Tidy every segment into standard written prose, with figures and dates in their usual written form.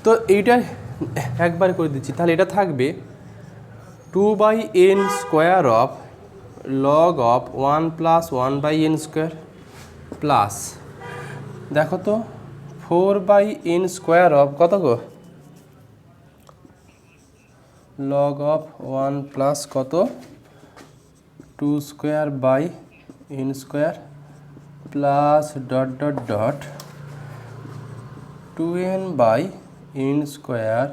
তো এইটা একবার করে দিচ্ছি, তাহলে এটা থাকবে 2/n square of log of 1 plus 1/n square plus, দেখো তো 4/n স্কোয়ার অফ কত গো, লগ অফ 1 প্লাস কত 2 square by n square plus dot dot dot 2n/n square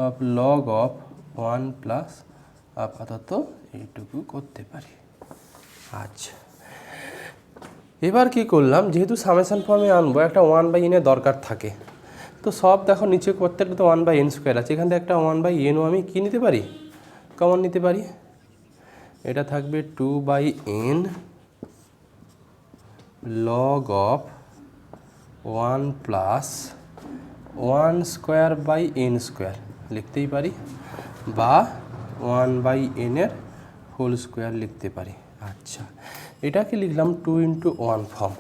of log of 1 plus, আপাতত এইটুকু করতে পারি। আচ্ছা, এবার কি করলাম, যেহেতু সামেশন ফর্মে আনবো একটা 1/n এর দরকার থাকে, তো সব দেখো নিচে প্রত্যেকটা তো 1/n স্কোয়ার আছে, এখান থেকে একটা 1/nও আমি কী নিতে পারি, কমন নিতে পারি। এটা থাকবে 2/n log of 1 plus 1 square by n square লিখতেই পারি, বা 1/n এর হোল স্কোয়ার লিখতে পারি। আচ্ছা, এটাকে লিখলাম 2 × 1 ফর্ম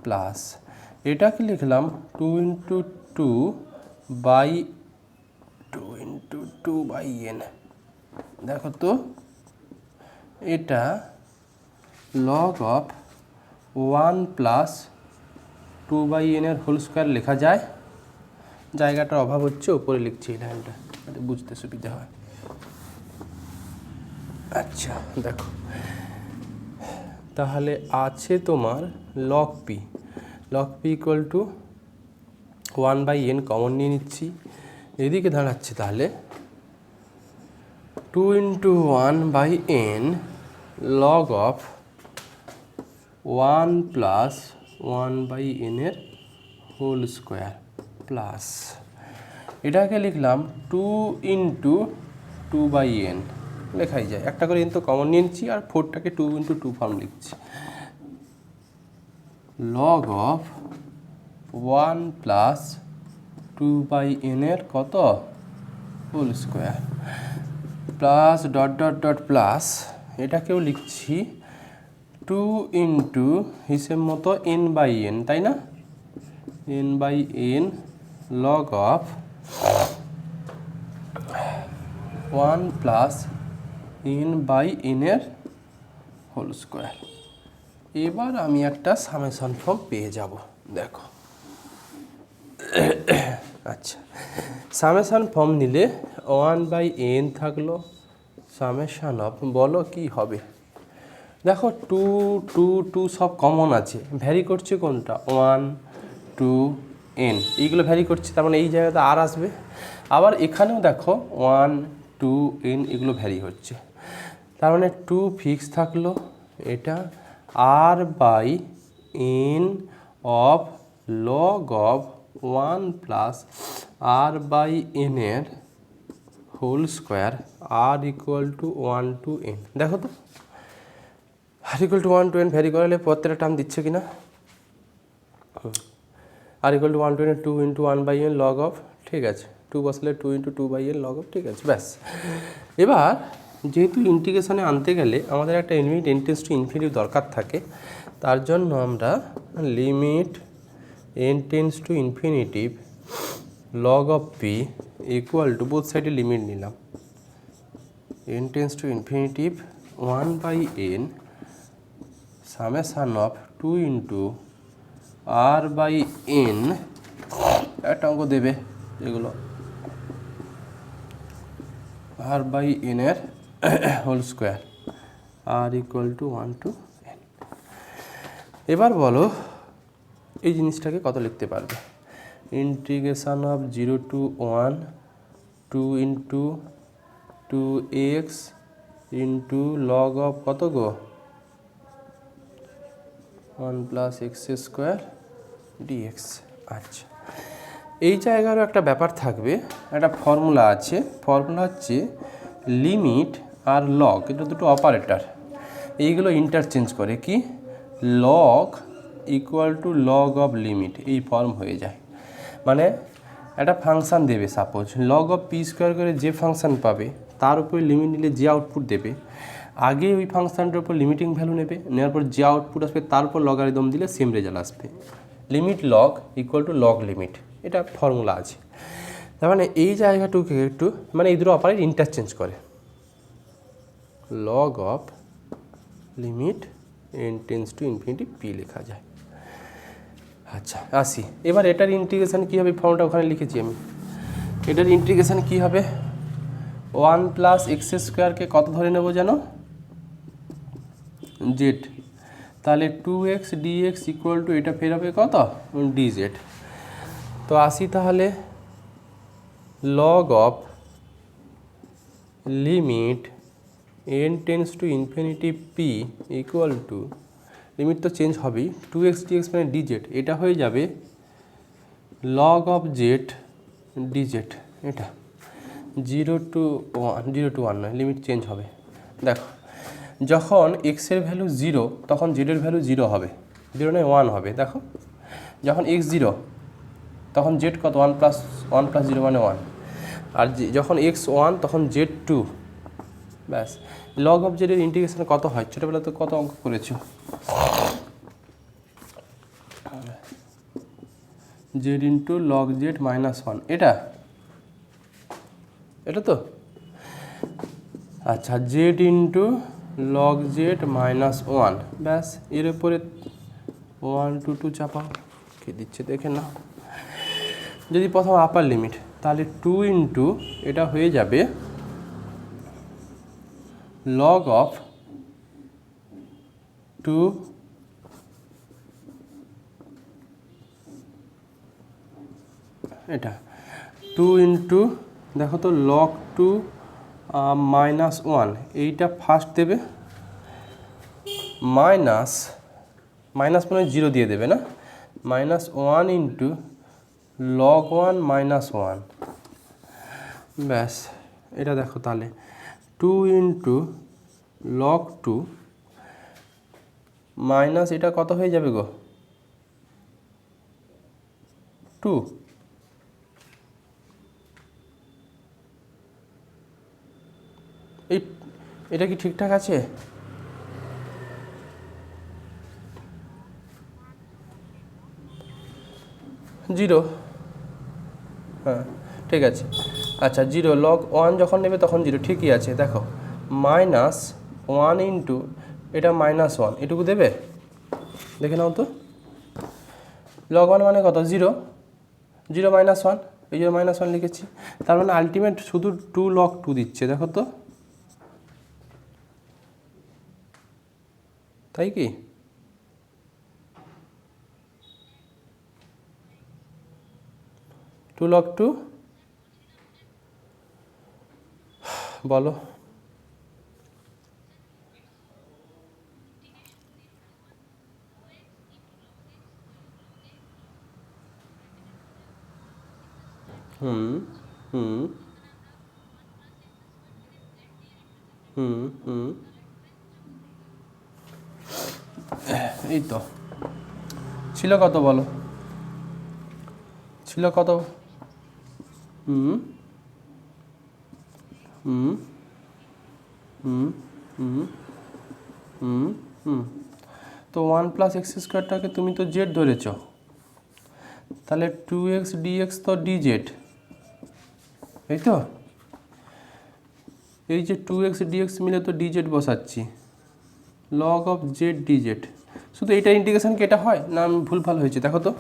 প্লাস এটাকে লিখলাম 2 × 2/n। দেখো তো এটা লগ অফ 1 প্লাস 2/n এর হোল স্কোয়ার লেখা যায়, জায়গাটার অভাব হচ্ছে, উপরে লিখছি এই লাইনটা বুঝতে সুবিধা হয়। আচ্ছা দেখো, তাহলে আছে তোমার log P, log P equal to 1/n common নিয়ে নিচ্ছি, এদিকে দাঁড়াচ্ছে তাহলে 2 × 1/n log of 1 plus 1/n এর হোল স্কোয়ার প্লাস এটাকে লিখলাম 2 × 2/n, লেখাই যায়, একটা করে n তো কমন নিয়ে নিচ্ছি, আর 4টাকে 2 × 2 ফর্ম লিখছি, লগ অফ 1 প্লাস 2/n এর কত whole square plus dot dot dot plus এটাকেও লিখছি 2 × হিসেব মতো n/n, তাই না, n/n log of 1 plus n/n এর হোল স্কোয়ার। এবার আমি একটা সামেশন ফর্ম পেয়ে যাব, দেখো। আচ্ছা, সামেশন ফর্ম নিলে 1/n থাকলো, সামেশন অফ বলো কি হবে, দেখো 2 2 2 সব কমন আছে, ভ্যারি করছে কোনটা 1 2 n, এইগুলো ভ্যারি করছে, তার মানে এই জায়গাতে আর আসবে, আবার এখানেও দেখো 1 2 n এগুলো ভ্যারি হচ্ছে, তার মানে 2 ফিক্স থাকলো, এটা r/n of log of 1 plus r/n এর whole square r = 1 to n, দেখো তো r = 1 to n ভ্যারি করালে প্রত্যেকটা টার্ম দিচ্ছে কিনা, r = 1 to n 2 × 1/n log of, ঠিক আছে, 2 বসলে 2 × 2/n লগ অফ, ঠিক আছে, ব্যাস। এবার যেহেতু ইন্টিগ্রেশনে আনতে গেলে আমাদের একটা limit n tends to infinity দরকার থাকে, তার জন্য আমরা limit n tends to infinity log of P equal to both সাইডে লিমিট নিলাম, n tends to infinity 1/n summation of 2 × r/n, একটা অঙ্ক দেবে এগুলো r/n এর whole square r = 1 to n। এবার বলো এই জিনিসটাকে কত লিখতে পারবে, integration of 0 to 1 2 × 2x into log of কত গো 1 প্লাস x² dx। আচ্ছা, এই জায়গারও একটা ব্যাপার থাকবে, একটা ফর্মুলা আছে, ফর্মুলা হচ্ছে লিমিট আর লগ, এটা দুটো অপারেটর, এইগুলো ইন্টারচেঞ্জ করে কি log equal to log of limit, এই ফর্ম হয়ে যায়। মানে একটা ফাংশান দেবে, সাপোজ লগ অফ p² করে যে ফাংশান পাবে তার উপরে লিমিট নিলে যে আউটপুট দেবে, আগে ওই ফাংশানটার উপর লিমিটিং ভ্যালু নেবে, নেওয়ার পর যে আউটপুট আসবে তার উপর লগারিদম দিলে সেম রেজাল্ট আসবে। Limit log equal to log limit, এটা ফর্মুলা আছে। তার মানে এই জায়গাটুকে একটু মানে এই দুটো অপারেট ইন্টারচেঞ্জ করে, log of limit n tends to infinity P লেখা যায়। আচ্ছা আসি এবার এটার ইন্টিগ্রেশন কী হবে, ফর্মটা ওখানে লিখেছি আমি। এটার ইন্টিগ্রেশন কী হবে, 1 প্লাস এক্স স্কোয়ারকে কত ধরে নেব যেন, জেড, তাহলে 2x dx ইকুয়াল টু এটা ফের হবে কত, dz। তো আসি তাহলে log of limit n tends to infinity P equal to, limit তো চেঞ্জ হবেই, 2x dx মানে dz, এটা হয়ে যাবে লগ অফ জেড dz। এটা 0 to 1 নয়, লিমিট চেঞ্জ হবে। দেখো যখন x এর ভ্যালু 0 তখন z এর ভ্যালু 0 হবে, 0 নয় 1 হবে। দেখো যখন x 0 তখন z কত, 1 প্লাস 0 মানে 1, আর যখন x 1 তখন z 2। ব্যাস, লগ অফ জেড এর ইন্টিগ্রেশন কত হয়, ছোটোবেলা তো কত অঙ্ক করেছো, Z into log Z minus 1, এটা তো আচ্ছা, Z into log Z minus 1, ব্যাস এর উপরে 1 2 2 চাপাও, কে দিচ্ছে দেখে না। যদি প্রথম আপার লিমিট, তাহলে 2 ইন্টু এটা হয়ে যাবে লগ অফ 2 এটা 2 ইন্টু দেখো তো লগ 2 মাইনাস 1, এইটা ফার্স্ট দেবে, মাইনাস মানে 0 দিয়ে দেবে না, মাইনাস 1 ইন্টু লগ 1 মাইনাস 1, ব্যাস এটা দেখো তাহলে 2 ইন্টু লগ 2 মাইনাস এটা কত হয়ে যাবে গো, 2। এটা কি ঠিকঠাক আছে? জিরো, হ্যাঁ ঠিক আছে। আচ্ছা 0 লগ 1 যখন নেবে তখন 0, ঠিকই আছে। দেখো মাইনাস 1 ইন্টু এটা মাইনাস 1, এটুকু দেবে, দেখে নাও তো। লগ 1 মানে কত, 0, 0 মাইনাস 1, এই 0 মাইনাস 1 লিখেছি, তার মানে আলটিমেট শুধু 2 লগ 2 দিচ্ছে, দেখো তো, তাই কি? টু লগ 2 বলো, হুম হুম হুম হুম এই তো ছিল কত বলো, ছিল কত, হুম হুম হুম হুম হুম হুম তো 1 প্লাস এক্স স্কোয়ারটাকে তুমি তো জেড ধরেছ, তাহলে 2x dx তো dz, এই তো, এই যে 2x dx মিলে তো dz বসাচ্ছি, লগ অফ জেড dz। শুধু এইটা ইন্টিগ্রেশন কি এটা হয় না, আমি ভুলভাল হয়েছে দেখো তো।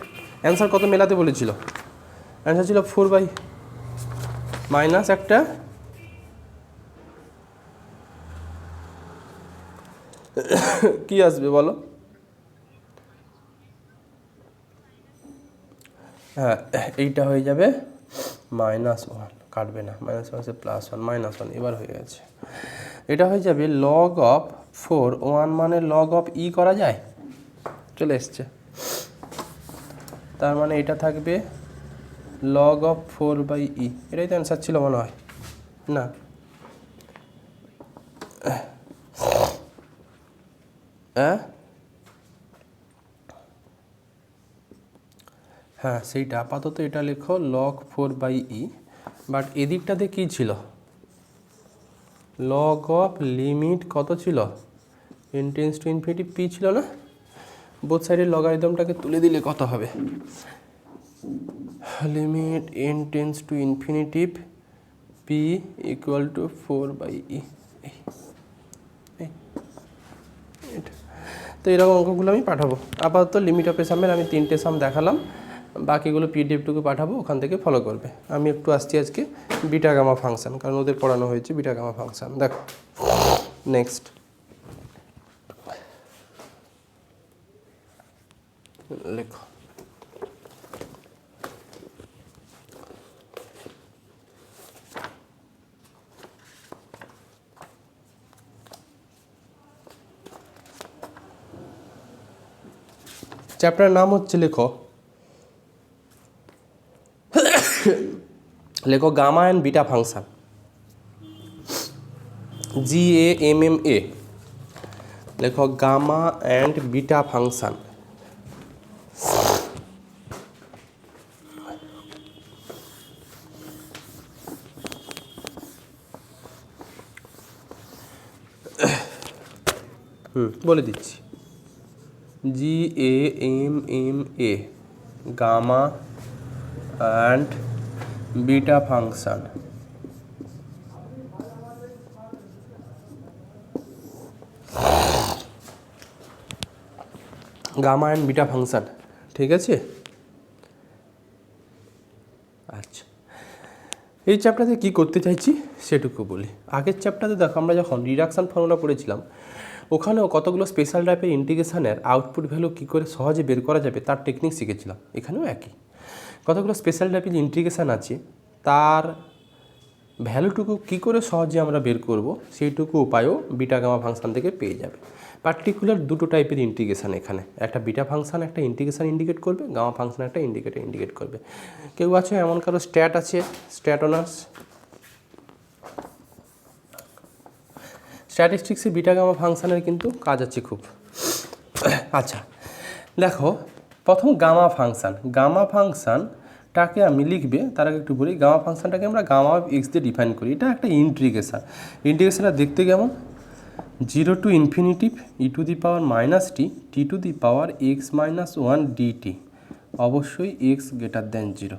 অ্যান্সার কত মেলাতে বলেছিল, অ্যান্সার ছিল 4 মাইনাস একটা কি আসবে বলো, হ্যাঁ এইটা হয়ে যাবে -1, কাটবে না, -1 +1 -1, এবার হয়ে গেছে। এটা হয়ে যাবে লগ অফ 4, 1 মানে লগ অফ ই করা যায়, চলে এসছে, তার মানে এটা থাকবে লগ অফ 4/e, এটাই তো অ্যান্সার ছিল মনে হয় না। হ্যাঁ সেইটা আপাতত এটা লেখো লগ 4/e, বাট এদিকটাতে কী ছিল, লগ অফ লিমিট কত ছিল, n tends to infinity p ছিল না, বোথ সাইডের লগারিদমটাকে তুলে দিলে কত হবে, limit n tends to infinitive P equal to 4/e। তো এরকম অঙ্কগুলো আমি পাঠাবো। আপাতত লিমিট অফ এ সামের আমি 3টে সাম দেখালাম, বাকিগুলো পিডিএফটুকু পাঠাবো, ওখান থেকে ফলো করবে। আমি একটু আসছি আজকে বিটা গামা ফাংশন, কারণ ওদের পড়ানো হয়েছে বিটা গামা ফাংশন। দেখো নেক্সট লেখো। চ্যাপ্টারের নাম হচ্ছে লেখো gamma and beta function, GAMMA। লেখো গামা অ্যান্ড বিটা ফাংশন। বলে দিচ্ছি, GAMMA gamma and beta function. Gamma and beta function, ঠিক আছে। আচ্ছা, এই চ্যাপ্টারে কী করতে চাইছি সেটুকু বলি। আগের চ্যাপ্টারে দেখো আমরা যখন রিডাকশান ফর্মুলা পড়েছিলাম, ওখানেও কতগুলো স্পেশাল টাইপের ইন্টিগ্রেশনের আউটপুট ভ্যালু কী করে সহজে বের করা যাবে তার টেকনিক শিখেছিলাম। এখানেও একই কতগুলো স্পেশাল টাইপের ইন্টিগ্রেশন আছে, তার ভ্যালুটুকু কী করে সহজে আমরা বের করব সেইটুকু উপায়ও বিটা গামা ফাংশন থেকে পেয়ে যাবে। পার্টিকুলার দুটো টাইপের ইন্টিগ্রেশন এখানে, একটা বিটা ফাংশন একটা ইন্টিগ্রেশন ইন্ডিকেট করবে, গামা ফাংশন একটা ইন্ডিকেট করবে। কেউ আছে এমন কারো স্ট্যাট আছে, স্ট্যাট অনার্স, স্ট্যাটিস্টিক্সে বিটা গামা ফাংশনের কিন্তু কাজ আছে খুব। আচ্ছা দেখো, প্রথম গামা ফাংশনটাকে আমি লিখবে তার আগে একটু বলি, গামা ফাংশনটাকে আমরা গামা অফ এক্স দিয়ে ডিফাইন করি। এটা একটা ইন্টিগ্রেশনটা দেখতে কেমন, 0 to infinitive e to the power minus t to the power x-1 dt, অবশ্যই x গ্রেটার দেন 0।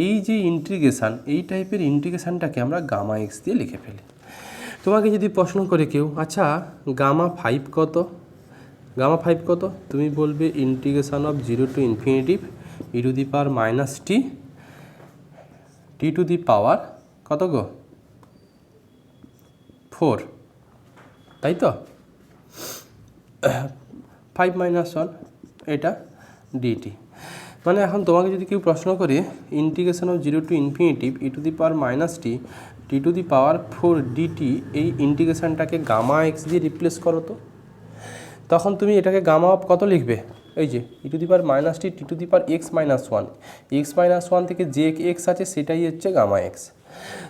এই যে ইন্টিগ্রেশান, এই টাইপের ইন্টিগ্রেশানটাকে আমরা গামা এক্স দিয়ে লিখে ফেলি। তোমাকে যদি প্রশ্ন করে কেউ, আচ্ছা গামা 5 কত, তুমি বলবে integration of 0 to infinitive e to the power minus t to the power কত গো 4, তাই তো 5-1 এটা ডিটি। মানে এখন তোমাকে যদি কেউ প্রশ্ন করে integration of 0 to infinitive e to the power minus t to the power 4 dt, এই ইন্টিগ্রেশনটাকে গামা এক্স দিয়ে রিপ্লেস করো তো, তখন তুমি এটাকে গামা অফ কত লিখবে, এই যে e to the power minus t to the power x-1 থেকে যে এক্স আছে সেটাই হচ্ছে গামা এক্স।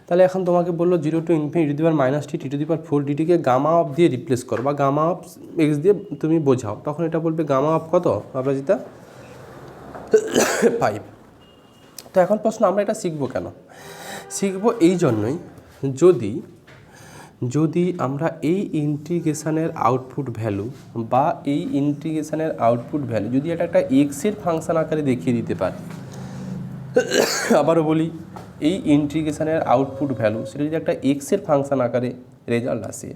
তাহলে এখন তোমাকে বললো 0 to infinity t to the power minus t to the power 4 ডিটিকে গামা অফ দিয়ে রিপ্লেস করো বা গামা অফ এক্স দিয়ে তুমি বোঝাও, তখন এটা বলবে গামা অফ কত অপরাজিতা 5। তো এখন প্রশ্ন, আমরা এটা শিখবো কেন? শিখবো এই জন্যই, যদি আমরা এই ইন্টিগ্রেশনের আউটপুট ভ্যালু যদি এটা একটা এক্সের ফাংশন আকারে দেখিয়ে দিতে পারে, আবারও বলি, এই ইন্টিগ্রেশনের আউটপুট ভ্যালু সেটা যদি একটা এক্সের ফাংশন আকারে রেজাল্ট আসে,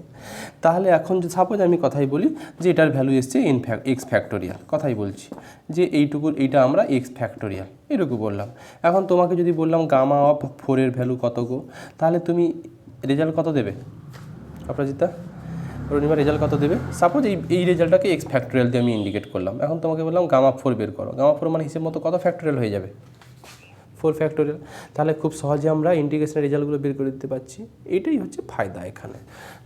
তাহলে এখন সাপোজ আমি কথাই বলি যে এটার ভ্যালু এসছে এক্স ফ্যাক্টোরিয়াল, কথাই বলছি যে এইটা আমরা এক্স ফ্যাক্টোরিয়াল এটুকু বললাম। এখন তোমাকে যদি বললাম গামা অফ 4 ভ্যালু কত গো, তাহলে তুমি রেজাল্ট কত দেবে অপরাজিতা, রনিমা রেজাল্ট কত দেবে? সাপোজ এই রেজাল্টটাকে এক্স ফ্যাক্টোরিয়াল দিয়ে আমি ইন্ডিকেট করলাম। এখন তোমাকে বললাম গামা 4 বের করো, গামা 4 মানে হিসেব মতো কত ফ্যাক্টোরিয়াল হয়ে যাবে, 4 ফ্যাক্টোরিয়াল। তাহলে খুব সহজে আমরা ইন্টিগ্রেশনের রেজাল্টগুলো বের করে দিতে পারছি। এটাই হচ্ছে ফায়দা। এখানে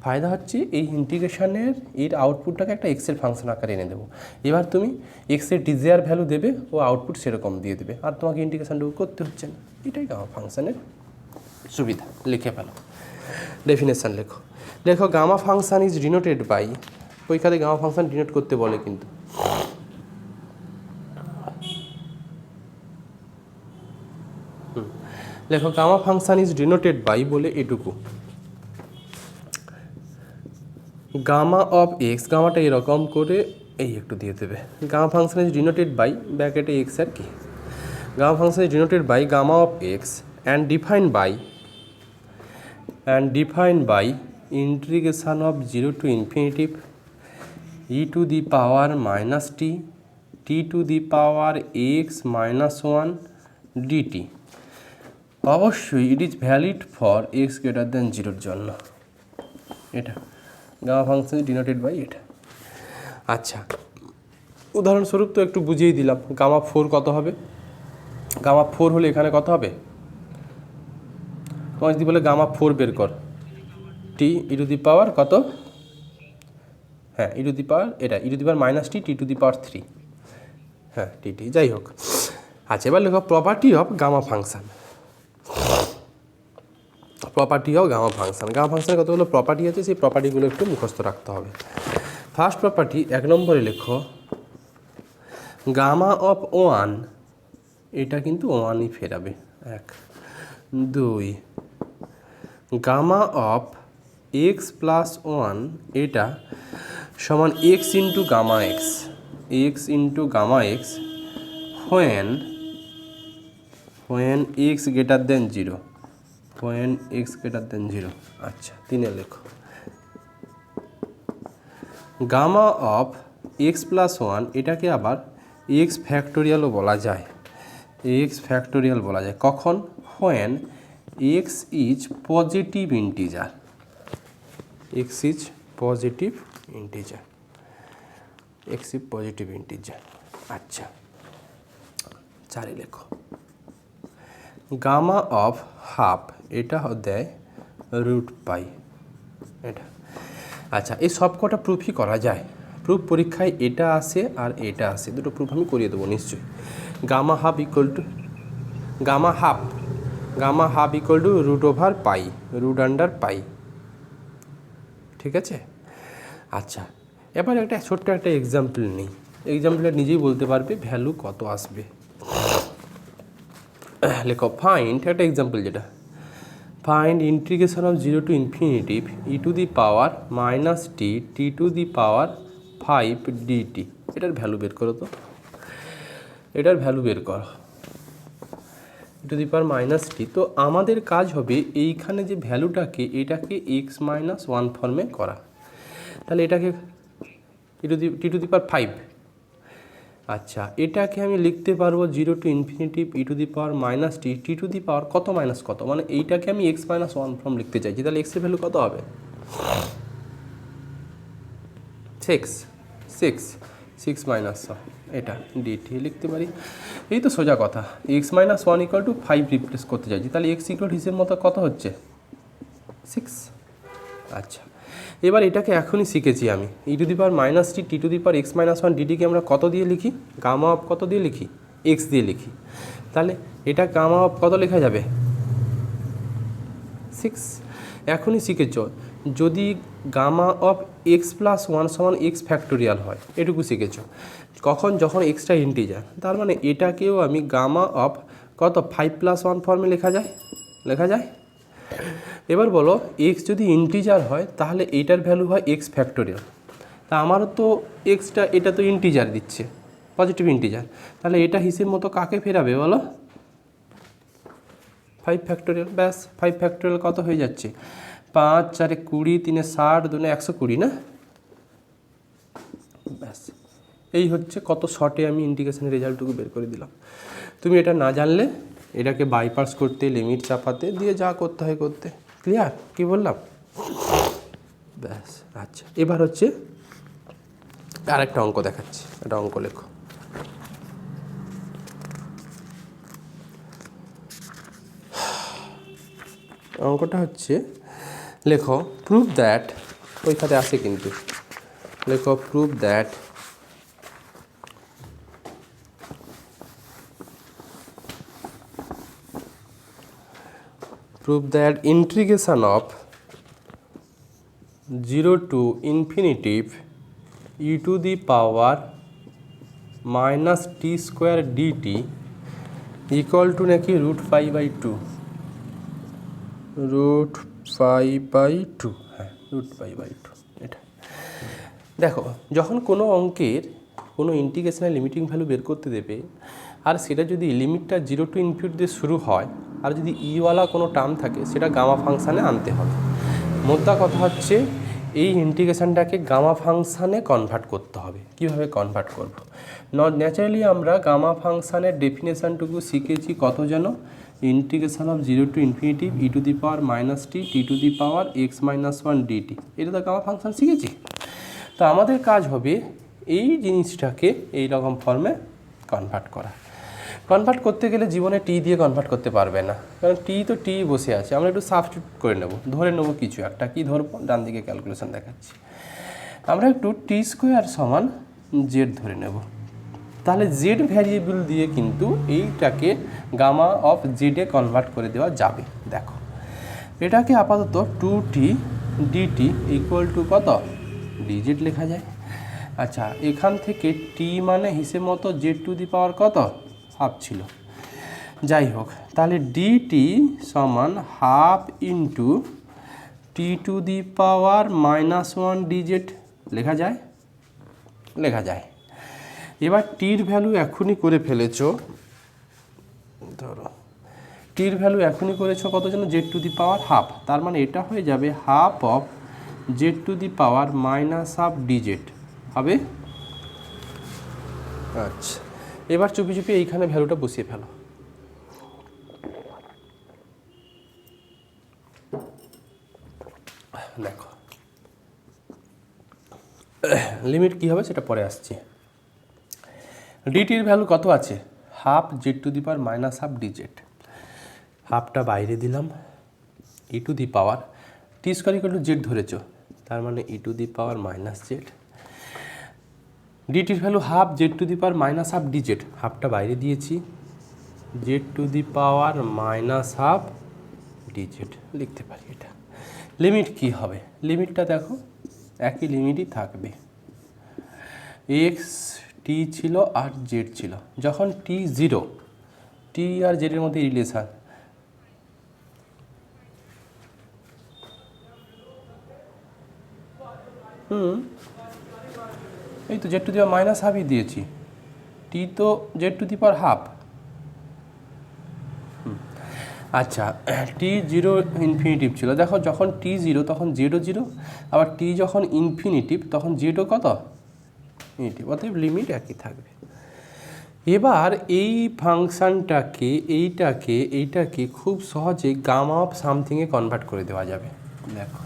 ফায়দা হচ্ছে এই ইন্টিগ্রেশনের এর আউটপুটটাকে একটা এক্সের ফাংশন আকারে এনে দেবো। এবার তুমি এক্সের ডিজায়ার ভ্যালু দেবে ও আউটপুট সেরকম দিয়ে দেবে, আর তোমাকে ইন্টিগ্রেশনটুকু করতে হচ্ছে না। এটাই গামা ফাংশনের সুবিধা। লিখে ফেলো, ডেফিনেশান লেখো gamma function is denoted by, পরীক্ষাতে গামা ফাংশন ডিনোট করতে বলে কিন্তু, লেখো gamma function is denoted by বলে এটুকু, গামা অফ এক্স, গামাটা এরকম করে এই একটু দিয়ে দেবে, gamma function is denoted by ব্র্যাকেটে এক্স আর কি, gamma function is denoted by gamma of x and defined by integration of 0 to infinity e to the power minus t to the power x minus 1 dt। অবশ্যই it is valid for x greater than 0-র জন্য। এটা gamma function denoted by এটা। আচ্ছা, উদাহরণস্বরূপ তো একটু বুঝিয়ে দিলাম। গামা 4 কত হবে? গামা 4 হলে এখানে কত হবে? তোমার যদি বলে গামা 4 বের কর, টি ই টু দি পাওয়ার কত? হ্যাঁ, ই টু দি পাওয়ার এটা e to the power minus t to the power 3। হ্যাঁ, টি যাই হোক। আচ্ছা, এবার লেখো property of gamma function. Property of gamma function. Gamma ফাংশনের কতগুলো প্রপার্টি আছে, সেই প্রপার্টিগুলো একটু মুখস্থ রাখতে হবে। ফার্স্ট প্রপার্টি 1 নম্বরে লেখো গামা অফ 1, এটা কিন্তু 1ই ফেরাবে। 1 2 গামা অফ এক্স প্লাস 1, এটা সমান x into gamma x, x into gamma x when x greater than 0, when x greater than 0। আচ্ছা, 3 লেখো গামা অফ এক্স প্লাস 1, এটাকে আবার এক্স ফ্যাক্টোরিয়ালও বলা যায়, এক্স ফ্যাক্টোরিয়াল বলা যায়। কখন? When x is positive integer, x is positive integer, x is positive integer. আচ্ছা, 4 লেখো গামা অফ হাফ, এটা দেয় √π এটা। আচ্ছা, এই সব কটা প্রুফই করা যায়। প্রুফ পরীক্ষায় এটা আসে আর এটা আসে, দুটো প্রুফ আমি করিয়ে দেবো নিশ্চয়ই। Gamma half equal to gamma half equal to √/π, √π। ঠিক আছে? আচ্ছা, এবার একটা ছোট্ট একটা এক্সাম্পল নিই। এক্সাম্পলটা নিজেই বলতে পারবে ভ্যালু কত আসবে। লেখো ফাইন্ড, একটা এক্সাম্পল যেটা, find integration of 0 to infinity e to the power minus t to the power 5 dt। এটার ভ্যালু বের করো তো, এটার ভ্যালু বের করো, ই টু দি পাওয়ার মাইনাস টি। তো আমাদের কাজ হবে এইখানে যে ভ্যালুটাকে, এটাকে এক্স মাইনাস 1 ফর্মে করা। তাহলে এটাকে টি টু দি পাওয়ার 5। আচ্ছা, এটাকে আমি লিখতে পারবো 0 to infinity e to the power minus t to the power কত মাইনাস কত, মানে এইটাকে আমি এক্স মাইনাস 1 ফর্ম লিখতে চাইছি। তাহলে এক্সের ভ্যালু কত হবে? 6 মাইনাস এটা ডিটি লিখতে পারি। এই তো সোজা কথা। X minus 1 equal to 5 replace করতে চাইছি, তাহলে এক্স ইকুয়াল হিসেবে মতো কত হচ্ছে? 6। আচ্ছা, এবার এটাকে এখনই শিখেছি আমি। E to the power minus t to the power x minus 1 ডিটিকে আমরা কত দিয়ে লিখি? গামা অফ কত দিয়ে লিখি? এক্স দিয়ে লিখি। তাহলে এটা গামা অফ কত লেখা যাবে? 6। এখনই শিখেছ। যদি গামা অফ এক্স প্লাস 1 সমান এক্স ফ্যাক্টোরিয়াল হয়, এটুকু শিখেছ। কখন? যখন এক্সটা ইন্টিজার। তার মানে এটাকেও আমি গামা অফ কত 5 + 1 ফর্মে লেখা যায়। এবার বলো, এক্স যদি ইন্টিজার হয় তাহলে এইটার ভ্যালু হয় এক্স ফ্যাক্টোরিয়াল। তা আমারও তো এক্সটা, এটা তো ইন্টিজার দিচ্ছে, পজিটিভ ইন্টিজার। তাহলে এটা হিসেব মতো কাকে ফেরাবে বলো? 5 ফ্যাক্টোরিয়াল। ব্যাস, 5 ফ্যাক্টোরিয়াল কত হয়ে যাচ্ছে? 5 × 4 = 20, 3 × 60, 2 × 120 না? ব্যাস, এই হচ্ছে কত শর্টে আমি ইন্টিগ্রেশনের রেজাল্টটুকু বের করে দিলাম। তুমি এটা না জানলে এটাকে বাইপাস করতে, লিমিট চাপাতে দিয়ে যা করতে হয় করতে। ক্লিয়ার? কি বললাম? ব্যাস। আচ্ছা, এবার হচ্ছে আরেকটা অঙ্ক দেখাচ্ছি। একটা অঙ্ক লেখো। অঙ্কটা হচ্ছে, লেখো প্রুভ দ্যাট, ওইখানে আসে কিন্তু, লেখো prove that integration of 0 to infinitive e to the power minus t square dt equal to নাকি √π/2, √π/2। হ্যাঁ, √π/2। এটা দেখো, যখন কোনো অঙ্কের কোনো ইন্টিগ্রেশনের লিমিটিং ভ্যালু বের করতে দেবে, আর সেটা যদি লিমিটটা 0 টু ইনফিনিটি দিয়ে শুরু হয়, আর যদি ইওয়ালা কোনো টার্ম থাকে, সেটা গামা ফাংশানে আনতে হবে। মোদ্দা কথা হচ্ছে এই ইন্টিগ্রেশনটাকে গামা ফাংশানে কনভার্ট করতে হবে। কিভাবে কনভার্ট করব? ন্যাচারালি আমরা গামা ফাংশানের ডেফিনেশানটুকু শিখেছি কত যেন, integration of 0 to infinity e to the power minus t to the power x minus 1 dt. এটা তো গামা ফাংশান শিখেছি। তো আমাদের কাজ হবে এই জিনিসটাকে এই রকম ফর্মে কনভার্ট করা। কনভার্ট করতে গেলে জীবনে টি দিয়ে কনভার্ট করতে পারবে না, কারণ টি তো টি বসে আছে। আমরা একটু সাবস্টিটিউট করে নেব, ধরে নেব কিছু একটা। কি ধরবো? ডান দিকে ক্যালকুলেশন দেখাচ্ছি। আমরা একটু টি স্কোয়ার সমান জেড ধরে নেব। তাহলে জেড ভ্যারিয়েবল দিয়ে কিন্তু এইটাকে গামা অফ জেডে কনভার্ট করে দেওয়া যাবে। দেখো, এটাকে আপাতত 2t ডিটি ইকুয়াল টু কত? ডিজেড লেখা যায়। আচ্ছা, এখান থেকে টি মানে হিসেব মতো জেড টু দি পাওয়ার কত? হাফ ছিল। যাই হোক, তাহলে ডিটি সমান half into T to the power minus 1 DZ লেখা যায়? লেখা যায়। এবার টির ভ্যালু এখনই করে ফেলেছো, ধরো টির ভ্যালু এখনই করেছো কত যেন? Z to the power half. তার মানে এটা হয়ে যাবে half of Z to the power minus half DZ হবে। আচ্ছা, এবার চুপি চুপি এইখানে ভ্যালুটা বসিয়ে ফেলো। দেখো লিমিট কী হবে সেটা পরে আসছে। ডিটির ভ্যালু কত আছে? Half z to the power minus half dz. হাফটা বাইরে দিলাম, e to the power t square equal to z ধরেছো, তার মানে e to the power minus z. ডিটির value half z to the power minus half dz, হাফটা বাইরে দিয়েছি, z to the power minus half dz লিখতে পারি। এটা লিমিট কি হবে? লিমিটটা দেখো একই লিমিটই থাকবে। এক্স টি ছিল আর জেড ছিল। যখন টি 0, টি আর জেডের মধ্যে রিলেশান, এই তো z to the power minus হাফই দিয়েছি। টি তো z to the power half. আচ্ছা, টি 0 ইনফিনিটিভ ছিল। দেখো যখন টি 0 তখন জেডও 0, আবার টি যখন ইনফিনিটিভ তখন জেডও কত? ইনফিনিটিভ। অতএব লিমিট একই থাকবে। এবার এই ফাংশানটাকে এইটাকে খুব সহজে গামা অফ সামথিংয়ে কনভার্ট করে দেওয়া যাবে। দেখো,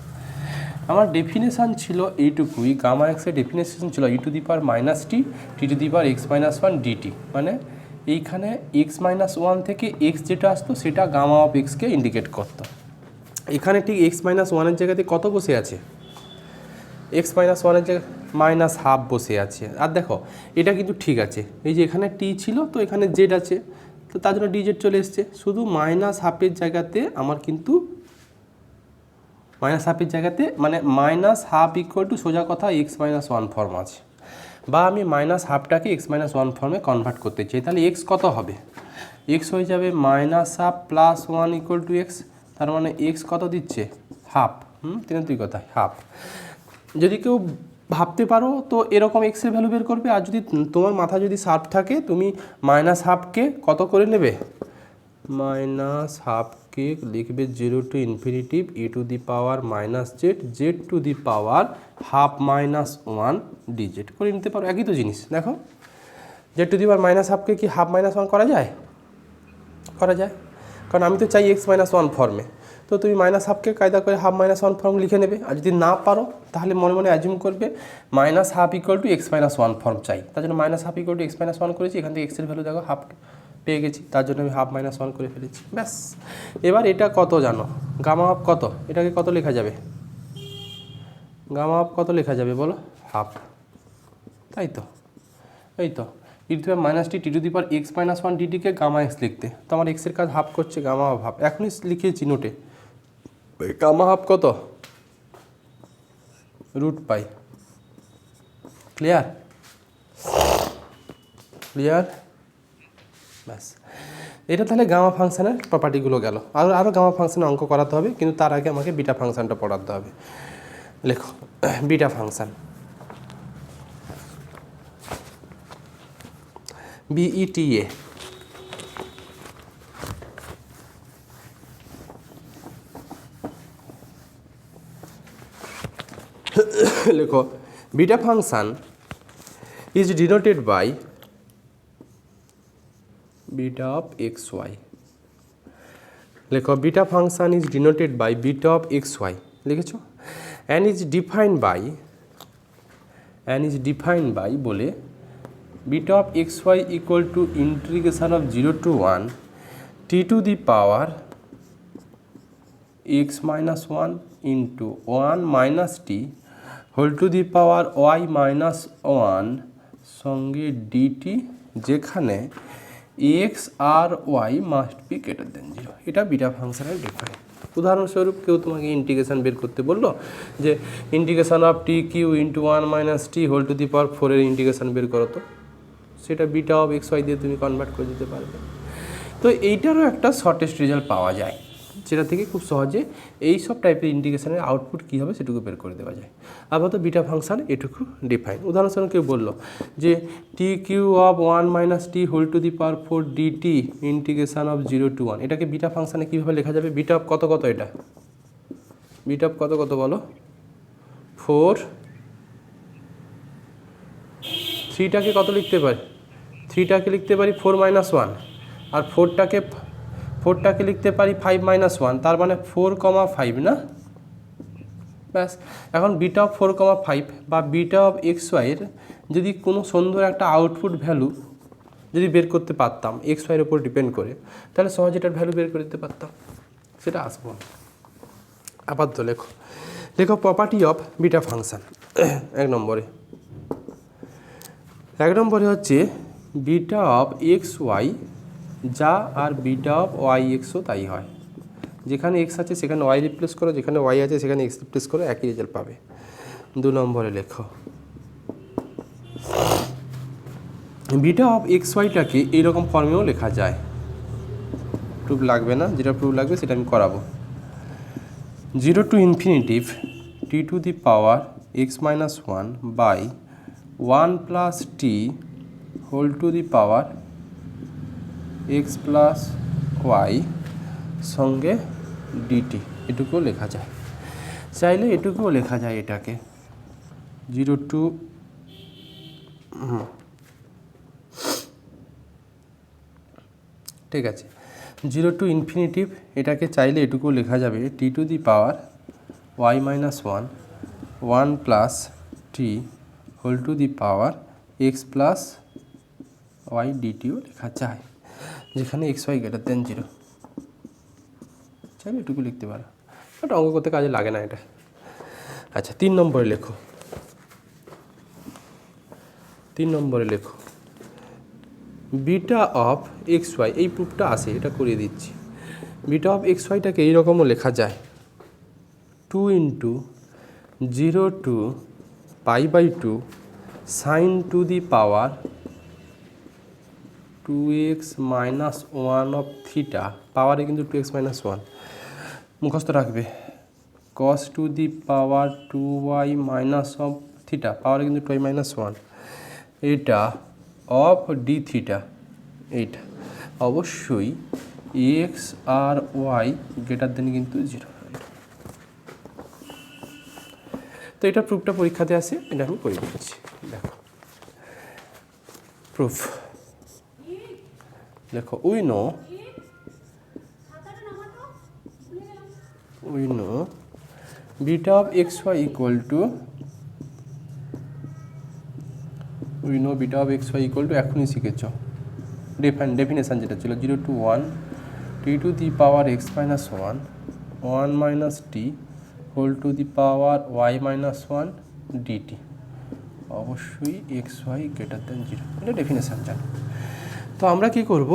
আমার ডেফিনেশান ছিল এইটুকুই। গামা এক্সের ডেফিনেশান ছিল e to the power minus t to the power x minus 1 dt. মানে এইখানে এক্স মাইনাস 1 থেকে এক্স যেটা আসতো সেটা গামা অফ এক্সকে ইন্ডিকেট করতো। এখানে ঠিক এক্স মাইনাস 1-এর জায়গাতে কত বসে আছে? এক্স মাইনাস 1-এর জায়গায় মাইনাস হাফ বসে আছে। আর দেখো এটা কিন্তু ঠিক আছে, এই যে এখানে টি ছিল তো এখানে জেড আছে, তো তার জন্য ডিজেড চলে এসছে। শুধু মাইনাস হাফের জায়গাতে আমার কিন্তু মাইনাস হাফের জায়গাতে মানে মাইনাস হাফ ইকুয়াল টু সোজা কথা এক্স মাইনাস 1 ফর্ম আছে, বা আমি মাইনাস হাফটাকে এক্স মাইনাস 1 ফর্মে কনভার্ট করতে চাই। তাহলে এক্স কত হবে? এক্স হয়ে যাবে minus half plus 1 equal to x. তার মানে এক্স কত দিচ্ছে? হাফ। তিন দুই কথা হাফ। যদি কেউ ভাবতে পারো তো এরকম এক্সের ভ্যালু বের করবে, আর যদি তোমার মাথা যদি শার্প থাকে তুমি মাইনাস হাফকে কত করে নেবে? মাইনাস হাফকে লিখবে 0 to infinity e to the power minus z z to the power half minus 1 dz করে নিতে পারো। একই তো জিনিস। দেখো z to the power minus হাফকে কি হাফ মাইনাস 1 করা যায়? করা যায়, কারণ আমি তো চাই এক্স মাইনাস 1 ফর্মে। তো তুমি মাইনাস হাফকে কায়দা করে হাফ মাইনাস 1 ফর্ম লিখে নেবে। আর যদি না পারো তাহলে মনে মনে অ্যাজিউম করবে minus half equal two x minus 1 form চাই, তার জন্য minus half equal two x minus 1 করেছি। এখান থেকে এক্সের ভ্যালু দেখো হাফ পেয়ে গেছি, তার জন্য আমি হাফ মাইনাস 1 করে ফেলেছি। ব্যাস। এবার এটা কত জানো? গামা হাফ কত? এটাকে কত লেখা যাবে? গামা হাফ কত লেখা যাবে বলো? হাফ। তাই তো, এই তো e to the power minus t to the power x minus 1 ডিটিকে গামা এক্স লিখতে, তো আমার এক্সের কাজ হাফ করছে, গামা হাফ হাফ এখনই লিখিয়েছি নোটে। গামা হাফ কত? Root pi. ক্লিয়ার? ক্লিয়ার? ব্যাস। এটা তাহলে গামা ফাংশানের প্রপার্টিগুলো গেল। আরও গামা ফাংশানের অঙ্ক করাতে হবে, কিন্তু তার আগে আমাকে বিটা ফাংশানটা পড়াতে হবে। লেখো বিটা ফাংশান। BETA। লেখো beta function is denoted by beta of x y. লেখো beta function is denoted by beta of x y লিখেছো, অ্যান্ড ইজ ডিফাইন্ড বাই বলে beta of x y equal to integration of 0 to 1 t to the power x minus 1 into 1 minus t whole to the power y minus 1 সঙ্গে dt, যেখানে x আর y must be greater than 0। এটা beta ফাংশনের define. উদাহরণস্বরূপ কেউ তোমাকে integration বের করতে বললো যে integration of t q into 1 minus t whole to the power 4 এর ইন্টিগ্রেশন বের করো, তো সেটা বিটা অফ এক্স ওয়াই দিয়ে তুমি কনভার্ট করে দিতে পারবে। তো এইটারও একটা শর্টেস্ট রেজাল্ট পাওয়া যায়, যেটা থেকে খুব সহজে এই সব টাইপের ইন্টিগ্রেশনের আউটপুট কী হবে সেটুকু বের করে দেওয়া যায়। আপাতত বিটা ফাংশন এটুকু ডিফাইন। উদাহরণস্বরূপ কেউ বললো যে t q of 1 minus t whole to the power 4 dt integration of 0 to 1, এটাকে বিটা ফাংশানে কীভাবে লেখা যাবে? বিটা অফ কত কত, এটা বিটা অফ কত কত বলো? 4। 3টাকে কত লিখতে পারি? 3টাকে লিখতে পারি 4 minus 1, আর 4টাকে লিখতে পারি 5 minus 1, তার মানে 4,5 না? ব্যাস। এখন বিটা অফ 4,5 বা বিটা অফ এক্স ওয়াইয়ের যদি কোনো সুন্দর একটা আউটপুট ভ্যালু যদি বের করতে পারতাম এক্স ওয়াইয়ের উপর ডিপেন্ড করে, তাহলে সহজে এটার ভ্যালু বের করে দিতে পারতাম। সেটা আসবো আপাতত। লেখো প্রপার্টি অফ বিটা ফাংশান। এক নম্বরে হচ্ছে বিটা অফ এক্স ওয়াই যা আর বিটা অফ ওয়াই এক্সও তাই হয়। যেখানে এক্স আছে সেখানে ওয়াই রিপ্লেস করো, যেখানে ওয়াই আছে সেখানে এক্স রিপ্লেস করো, একই রেজাল্ট পাবে। 2 নম্বরে লেখো বিটা অফ এক্স ওয়াইটাকে এইরকম ফর্মেও লেখা যায়। প্রুফ লাগবে না, যেটা প্রুফ লাগবে সেটা আমি করাবো। 0 to infinitive t to the power x minus 1 by 1 plus t whole to the power x plus y সঙ্গে ডিটি, এটুকুও লেখা যায়। চাইলে এটুকুও লেখা যায়, এটাকে 0 to ঠিক আছে 0 to ইনফিনিটিভ, এটাকে চাইলে এটুকুও লেখা যাবে t to the power y minus 1 1 plus t whole to the power x plus y ডিটিও লেখা যায়, যেখানে এক্স ওয়াই গ্রেটার দেন 0। চাইলে এটুকু লিখতে পারো, বাট অঙ্ক করতে কাজে লাগে না এটা। আচ্ছা 3 নম্বরে লেখো। 3 নম্বরে লেখো বিটা অফ এক্স ওয়াই, এই প্রুফটা আসে, এটা করিয়ে দিচ্ছি। বিটা অফ এক্স ওয়াইটাকে এইরকমও লেখা যায় 2 into 0 to pi by 2 sine to the power 2x minus 1 of theta, পাওয়ারে কিন্তু 2x মাইনাস 1 মুখস্থ রাখবে, cos to the power 2y minus of theta, পাওয়ারে কিন্তু 2y মাইনাস 1, এটা অফ ডি থিটা। এইটা অবশ্যই এক্স আর ওয়াই গ্রেটার দেন কিন্তু 0। তো এটা প্রুফটা পরীক্ষাতে আসে, এটা আমি করে দিচ্ছি। দেখো প্রুফ লেখো we know beta of x y equal to এখনই শিখেছ ডেফিনেশান যেটা ছিল 0 to 1 t to the power x minus 1 1 minus t whole to the power y minus 1 dt, অবশ্যই এক্স ওয়াই গ্রেটার দেন 0, এটা ডেফিনেশান জানো। তো আমরা কি করব,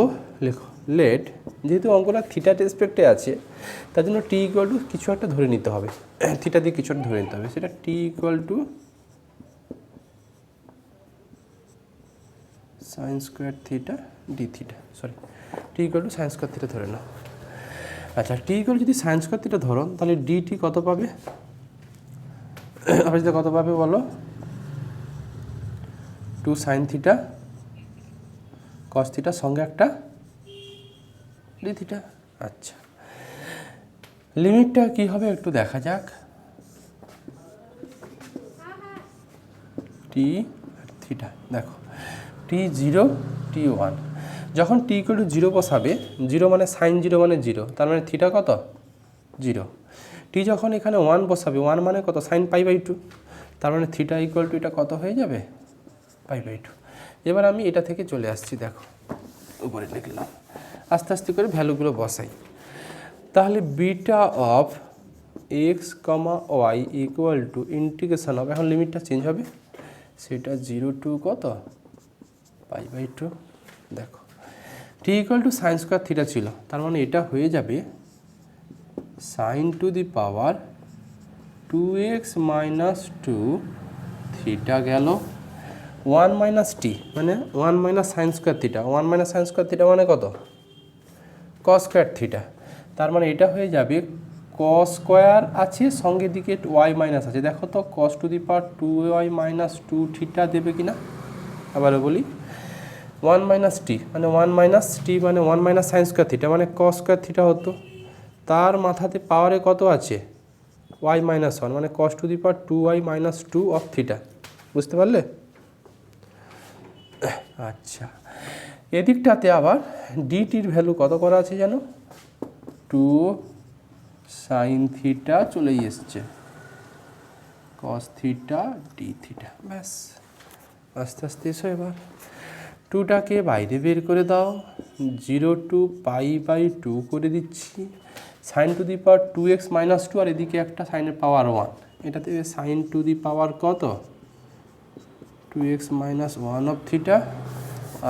লেখো লেট, যেহেতু অঙ্কটা থিটা রেসপেক্টে আছে তার জন্য টি ইকুয়াল টু কিছু একটা ধরে নিতে হবে, থিটা দিয়ে কিছু একটা ধরে নিতে হবে, সেটা t equal to sine square theta d theta, sorry t equal to sine square theta ধরে নাও। আচ্ছা টি ইকুয়াল যদি সাইন স্কোয়ার থিটা ধরো, তাহলে ডিটি কত পাবে? আবার কত পাবে বলো? 2 সাইন থিটা কস থিটার সঙ্গে একটা ডি থিটা। আচ্ছা, লিমিটটা কি হবে একটু দেখা যাক। টি থিটা দেখো, টি 0 টি 1, যখন টি ইকুয়াল টু 0 বসাবে, 0 মানে সাইন 0 মানে 0, তার মানে থিটা কত 0। টি যখন এখানে 1 বসাবে, 1 মানে কত সাইন π/2, তার মানে থিটা ইকুয়াল টু এটা কত হয়ে যাবে π/2। এবার আমি এটা থেকে চলে আসছি, দেখো উপরে লিখলাম, আস্তে আস্তে করে ভ্যালুগুলো বসাই। তাহলে beta of x comma y equal to integration of, এখন লিমিটটা চেঞ্জ হবে, সেটা 0 টু কত π/2। দেখো t equal to sine square theta ছিল, তার মানে এটা হয়ে যাবে sine to the power 2x - 2 theta গেল 1 - টি, মানে 1 - sine square theta, 1 - sine square theta মানে কত কস স্কোয়ার থিটা, তার মানে এটা হয়ে যাবে কস স্কোয়ার আছে, সঙ্গে দিকে ওয়াই মাইনাস আছে। দেখো তো কস to the power 2y - 2 theta দেবে কিনা, আবারও বলি 1 - টি মানে 1 - টি মানে 1 - সাইন স্কোয়ার থিটা মানে কস স্কোয়ার থিটা হতো, তার মাথাতে পাওয়ারে কত আছে y - 1 মানে cos to the power 2y - 2 of theta. বুঝতে পারলে? আচ্ছা, এদিকটাতে আবার ডিটির ভ্যালু কত করা আছে জানো, 2 সাইন থিটা চলেই এসছে, কস থিটা ডি থিটা। ব্যাস, আস্তে আস্তে এসো এবার 2টাকে বাইরে বের করে দাও, 0 টু π/2 করে দিচ্ছি, sign to the power 2x - 2, আর এদিকে একটা সাইনের পাওয়ার 1, এটা দেবে সাইন টু দি পাওয়ার কত 2x - 1 অফ থিটা,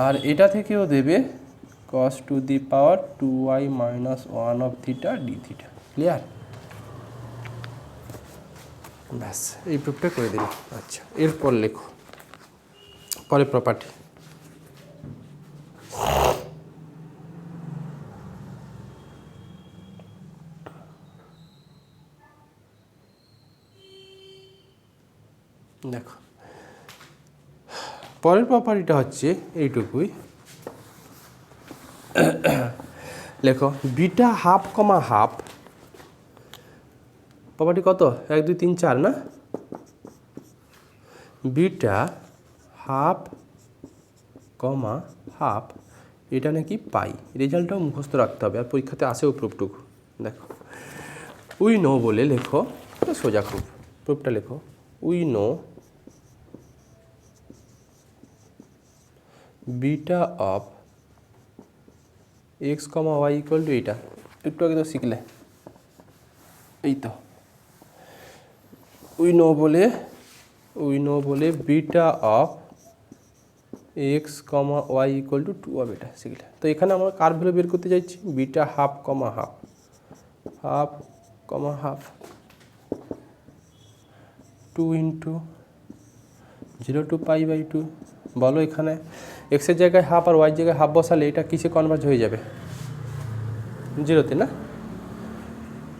আর এটা থেকেও দেবে cos to the power 2y - 1 of theta d theta. Clear? ব্যাস, এই প্রুফটা করে দিন। আচ্ছা, এরপর লেখো পরে প্রপার্টি। দেখো পরের প্রপার্টিটা হচ্ছে এইটুকুই, লেখো beta half comma half, property কত 1 2 3 4 না, বিটা হাফ কমা হাফ, এটা নাকি পাই, রেজাল্টটাও মুখস্থ রাখতে হবে, আর পরীক্ষাতে আসেও প্রুফটুকু। দেখো উই নো বলে লেখো, সোজা খুব, প্রুফটা লেখো we know beta of x comma y equal to, এইটা একটু আগে তো শিখলে, এই তো উই নো বলে beta of x comma y equal to 2 of, এটা শিখলে। তো এখানে আমরা কার ভ্যালু বের করতে চাইছি, beta half comma half, half comma half 2 into 0 to π/2। বলো এখানে এক্সের জায়গায় হাফ আর ওয়াইয়ের জায়গায় হাফ বসালে এটা কিসে কনভার্জ হয়ে যাবে, 0তে না।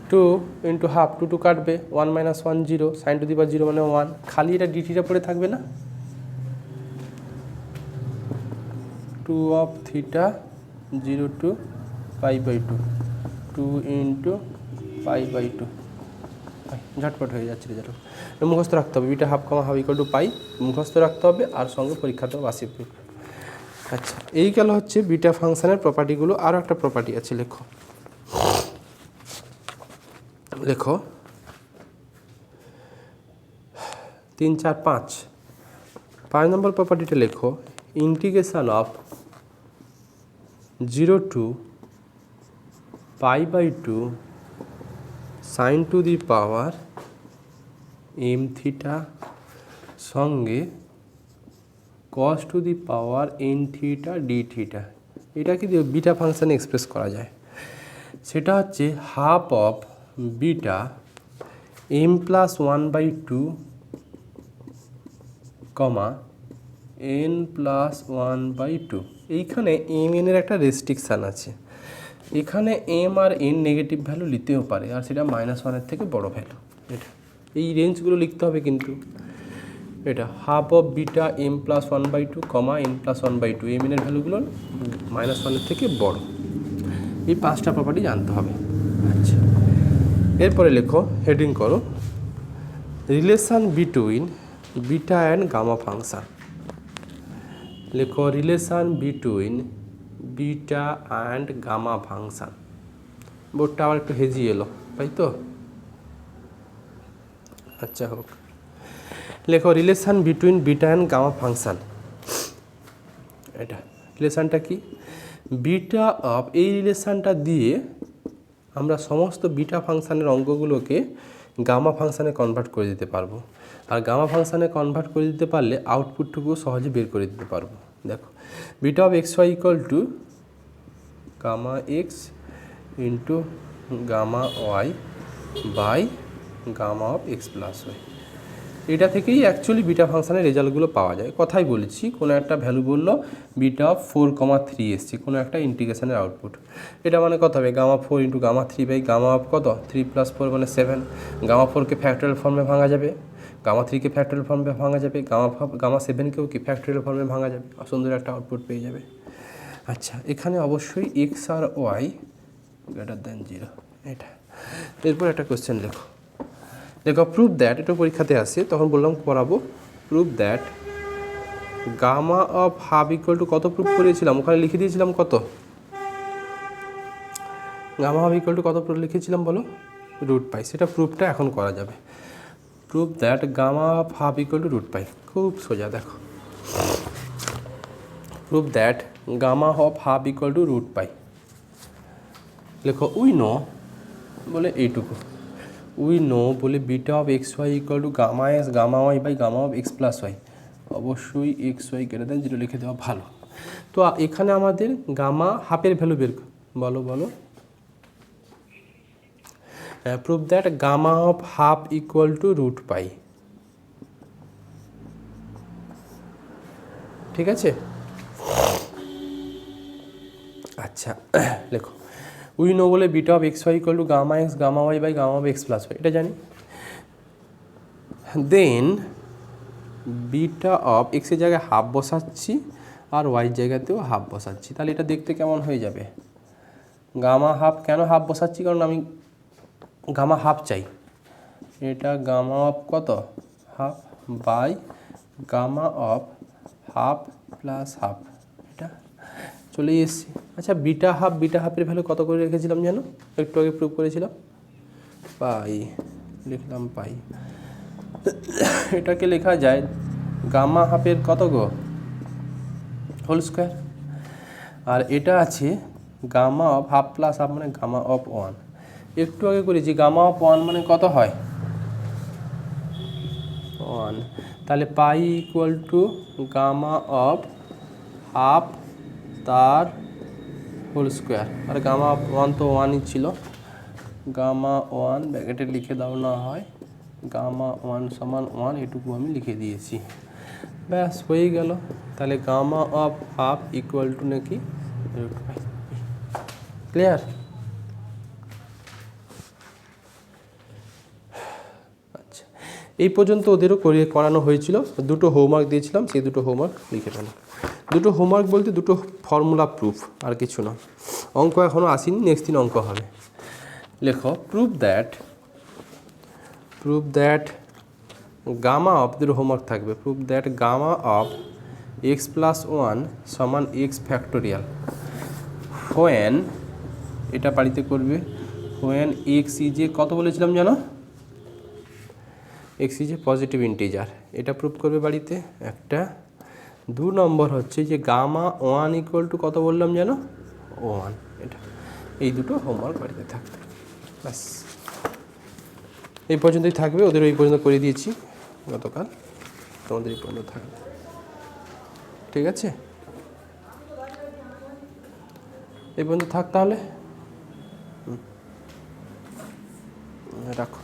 2 ইন্টু হাফ, 2 2 কাটবে, 1 - 1 0, সাইন টু দি পাওয়ার 0 মানে 1, খালি এটা ডিটিটা পড়ে থাকবে না, 2 অফ থিটা 0 টু π/2, 2 ইন্টু π/2, ঝটপট হয়ে যাচ্ছে রেজাল্ট। মুখস্থ রাখতে হবে, beta half comma half equal to pi, মুখস্থ রাখতে হবে, আর সঙ্গে পরীক্ষাতেও বাসি প্রুফ। আচ্ছা, এই গেল হচ্ছে বিটা ফাংশনের প্রপার্টিগুলো। আরও একটা প্রপার্টি আছে, লেখো লেখো 3 4 5 নম্বর প্রপার্টিটা লেখো, integration of 0 to π/2 sine to the power m theta সঙ্গে cos to the power n theta d theta, এটা কি বিটা ফাংশানে এক্সপ্রেস করা যায়, সেটা হচ্ছে half of beta m plus 1/2 comma n plus 1/2। এইখানে এম এনের একটা রেস্ট্রিকশান আছে, এখানে এম আর এন নেগেটিভ ভ্যালু নিতেও পারে, আর সেটা -1 থেকে বড় ভ্যালু, এটা এই রেঞ্জগুলো লিখতে হবে। কিন্তু এটা half of beta m plus 1/2 comma n plus 1/2, m এর ভ্যালুগুলো -1 থেকে বড়। এই 5টা প্রপার্টি জানতে হবে। আচ্ছা, এরপরে লেখো, হেডিং করো relation between beta and gamma function. লেখো relation between beta and gamma function. বোর্ডটা আবার একটু হেজিয়ে এলো, তাই তো? আচ্ছা হোক, লেখো relation between beta and gamma function. এটা রিলেশনটা কি? বিটা অফ, এই রিলেশনটা দিয়ে আমরা সমস্ত বিটা ফাংশানের অঙ্কগুলোকে গামা ফাংশানে কনভার্ট করে দিতে পারবো। আর গামা ফাংশানে কনভার্ট করে দিতে পারলে আউটপুটটুকু সহজে বের করে দিতে পারবো। দেখো, beta of x y equal to gamma x into gamma y by gamma of x plus y. এটা থেকেই অ্যাকচুয়ালি বিটা ফাংশানের রেজাল্টগুলো পাওয়া যায়। কথাই বলেছি, কোনো একটা ভ্যালু বললো বিটা অফ 4,3 এসছে, কোনো একটা ইন্টিগ্রেশনের আউটপুট। এটা মানে কত হবে? Gamma 4 into gamma 3 by gamma of কত 3 + 4 মানে 7। গামা 4কে ফ্যাক্টরিয়াল ফর্মে ভাঙা যাবে, গামা 3কে ফ্যাক্টরিয়াল ফর্মে ভাঙা যাবে, গামা 7কেও কি ফ্যাক্টরিয়াল ফর্মে ভাঙা যাবে, সুন্দর একটা আউটপুট পেয়ে যাবে। আচ্ছা, এখানে অবশ্যই এক্স আর ওয়াই গ্রেটার দ্যান 0। এটা এরপর একটা কোয়েশ্চেন লেখো। দেখো, প্রুভ দ্যাট, এটা পরীক্ষাতে আসে, তখন বললাম পড়াবো। Prove that gamma of half equal to কত প্রুভ করেছিলাম? ওখানে লিখে দিয়েছিলাম কত? গামা হাফ ইকুয়াল টু কত লিখেছিলাম বলো? √π। সেটা প্রুফটা এখন করা যাবে। Prove that gamma of half equal to √π। খুব সোজা, দেখো। Prove that gamma of half equal to √π। লেখো উই নো, বলে এইটুকু উই নো বলে beta of x y equal to gamma x gamma y by gamma of x plus y. অবশ্যই x y greater than 0 লিখে দেওয়া ভালো। তো এখানে আমাদের গামা হাফের ভ্যালু বের, বলো বলো। Prove that gamma of half equal to √π। ঠিক আছে? আচ্ছা, লেখো উই নো বলে beta of x y equal to gamma x gamma y by gamma of x plus y, এটা জানি। দেন বিটা অফ এক্সের জায়গায় হাফ বসাচ্ছি আর ওয়াইয়ের জায়গাতেও হাফ বসাচ্ছি। তাহলে এটা দেখতে কেমন হয়ে যাবে? গামা হাফ, কেন হাফ বসাচ্ছি? কারণ আমি গামা হাফ চাই। এটা গামা অফ কত? Half by gamma of half plus half, এটা চলে এসছি। আচ্ছা, বিটা হাফের ভ্যালু কত করে রেখেছিলাম যেন? একটু আগে প্রুভ করেছিলাম, পাই, লিখলাম পাই। এটাকে লেখা যায় গামা হাফের কত গো? Whole square. আর এটা আছে gamma of half plus half মানে গামা অফ 1। একটু আগে করেছি, গামা অফ 1 মানে কত হয়? 1। তাহলে pi equal to gamma of half তার হোল স্কোয়ার। আর গামা অফ 1 তো 1ই ছিল। গামা 1 ব্র্যাকেটে লিখে দাও না হয়, গামা 1 সমান 1, এটুকু আমি লিখে দিয়েছি, ব্যাস হয়ে গেল। তাহলে gamma of half equal to নাকি √π। ক্লিয়ার? আচ্ছা, এই পর্যন্ত ওদেরও করানো হয়েছিল। দুটো হোমওয়ার্ক দিয়েছিলাম, সেই দুটো হোমওয়ার্ক লিখে ফেলো। দুটো হোমওয়ার্ক বলতে দুটো ফর্মুলা প্রুফ, আর কিছু না। অঙ্ক এখনও আসেনি, নেক্সট দিন অঙ্ক হবে। লেখো প্রুভ দ্যাট গামা অফ, দুটো হোমওয়ার্ক থাকবে। Prove that gamma of x plus 1 সমান এক্স ফ্যাক্টোরিয়াল হোয়েন, এটা বাড়িতে করবে, হোয়েন এক্স ইজ এ কত বলেছিলাম জানো? X is a positive integer. এটা প্রুভ করবে বাড়িতে একটা। 2 নম্বর হচ্ছে যে গামা 1 ইকুয়াল টু কত বললাম জানো? 1। এটা, এই দুটো হোমওয়ার্ক বাড়িতে থাকবে, ব্যাস এই পর্যন্তই থাকবে। ওদের ওই পর্যন্ত করে দিয়েছি গতকাল, তোমাদের এই পর্যন্ত থাকবে। ঠিক আছে, এই পর্যন্ত থাক তাহলে, রাখো।